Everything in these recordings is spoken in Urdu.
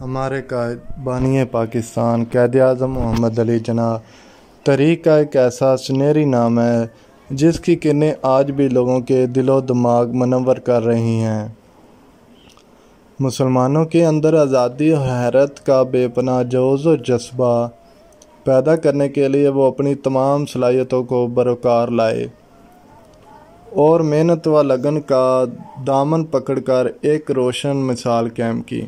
ہمارے قائد بانی پاکستان قائد اعظم محمد علی جناح تحریک کا ایک ایسا سنہری نام ہے جس کی کرنیں آج بھی لوگوں کے دل و دماغ منور کر رہی ہیں۔ مسلمانوں کے اندر آزادی و حیرت کا بے پناہ جوش و جذبہ پیدا کرنے کے لیے وہ اپنی تمام صلاحیتوں کو بروکار لائے اور محنت و لگن کا دامن پکڑ کر ایک روشن مثال قائم کی۔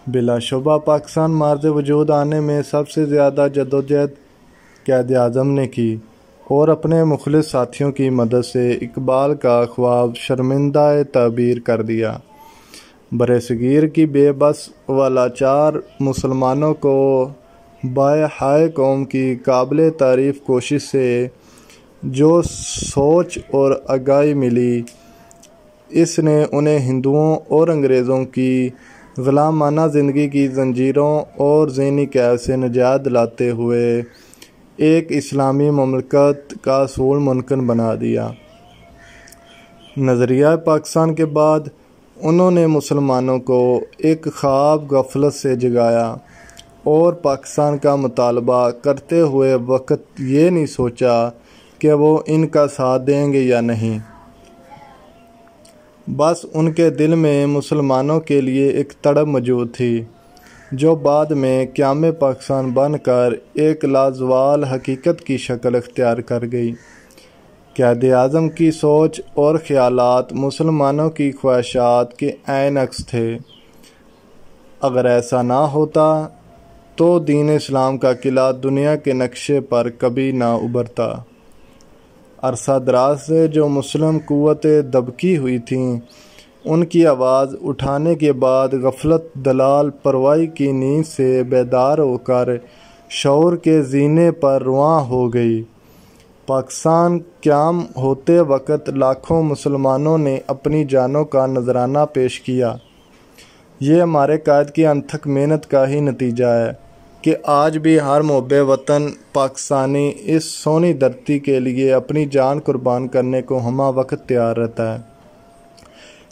بلا شبہ پاکستان مارز وجود آنے میں سب سے زیادہ جدوجہد قائد اعظم نے کی اور اپنے مخلص ساتھیوں کی مدد سے اقبال کا خواب شرمندہ تعبیر کر دیا۔ برصغیر کی بے بس و لاچار مسلمانوں کو بائے ہائے قوم کی قابل تعریف کوشش سے جو سوچ اور آگاہی ملی، اس نے انہیں ہندوؤں اور انگریزوں کی غلامانہ زندگی کی زنجیروں اور ذہنی قید سے نجات دلاتے ہوئے ایک اسلامی مملکت کا اصول ممکن بنا دیا۔ نظریہ پاکستان کے بعد انہوں نے مسلمانوں کو ایک خواب غفلت سے جگایا اور پاکستان کا مطالبہ کرتے ہوئے وقت یہ نہیں سوچا کہ وہ ان کا ساتھ دیں گے یا نہیں، بس ان کے دل میں مسلمانوں کے لیے ایک تڑپ موجود تھی جو بعد میں قیام پاکستان بن کر ایک لازوال حقیقت کی شکل اختیار کر گئی۔ قائد اعظم کی سوچ اور خیالات مسلمانوں کی خواہشات کے عین عکس تھے۔ اگر ایسا نہ ہوتا تو دین اسلام کا قلعہ دنیا کے نقشے پر کبھی نہ ابھرتا۔ عرصہ دراز سے جو مسلم قوتیں دبکی ہوئی تھیں، ان کی آواز اٹھانے کے بعد غفلت دلال پروائی کی نیند سے بیدار ہو کر شعور کے زینے پر رواں ہو گئی۔ پاکستان قیام ہوتے وقت لاکھوں مسلمانوں نے اپنی جانوں کا نذرانہ پیش کیا۔ یہ ہمارے قائد کی انتھک محنت کا ہی نتیجہ ہے کہ آج بھی ہر محب وطن پاکستانی اس سونی دھرتی کے لیے اپنی جان قربان کرنے کو ہمہ وقت تیار رہتا ہے۔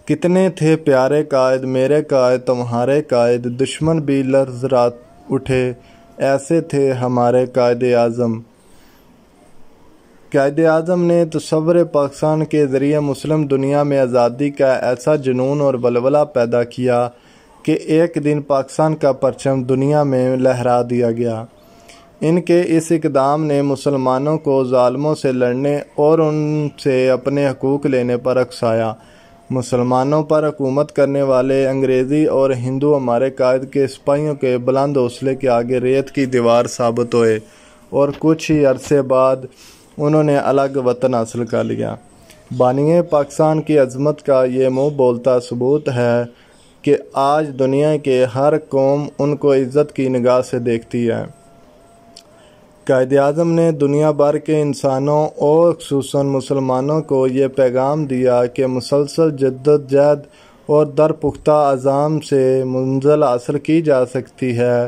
کتنے تھے پیارے قائد میرے قائد تمہارے قائد، دشمن بھی لرز رات اٹھے ایسے تھے ہمارے قائد اعظم۔ قائد اعظم نے تصور پاکستان کے ذریعے مسلم دنیا میں آزادی کا ایسا جنون اور ولولہ پیدا کیا کہ ایک دن پاکستان کا پرچم دنیا میں لہرا دیا گیا۔ ان کے اس اقدام نے مسلمانوں کو ظالموں سے لڑنے اور ان سے اپنے حقوق لینے پر اکسایا۔ مسلمانوں پر حکومت کرنے والے انگریزی اور ہندو ہمارے قائد کے سپاہیوں کے بلند حوصلے کے آگے ریت کی دیوار ثابت ہوئے اور کچھ ہی عرصے بعد انہوں نے الگ وطن حاصل کر لیا۔ بانی پاکستان کی عظمت کا یہ منہ بولتا ثبوت ہے کہ آج دنیا کے ہر قوم ان کو عزت کی نگاہ سے دیکھتی ہے۔ قائد اعظم نے دنیا بھر کے انسانوں اور خصوصاً مسلمانوں کو یہ پیغام دیا کہ مسلسل جدوجہد اور درپختہ عزم سے منزل حاصل کی جا سکتی ہے۔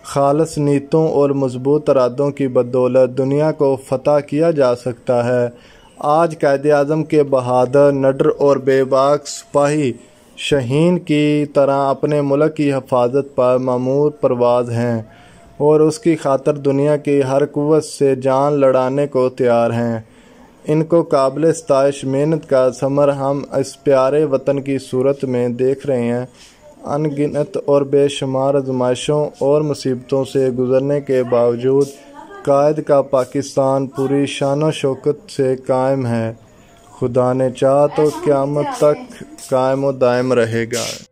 خالص نیتوں اور مضبوط ارادوں کی بدولت دنیا کو فتح کیا جا سکتا ہے۔ آج قائد اعظم کے بہادر، نڈر اور بے باک سپاہی شاہین کی طرح اپنے ملک کی حفاظت پر مامور پرواز ہیں اور اس کی خاطر دنیا کی ہر قوت سے جان لڑانے کو تیار ہیں۔ ان کو قابل ستائش محنت کا ثمر ہم اس پیارے وطن کی صورت میں دیکھ رہے ہیں۔ ان گنت اور بے شمار آزمائشوں اور مصیبتوں سے گزرنے کے باوجود قائد کا پاکستان پوری شان و شوکت سے قائم ہے۔ خدا نے چاہا تو قیامت تک قائم و دائم رہے گا۔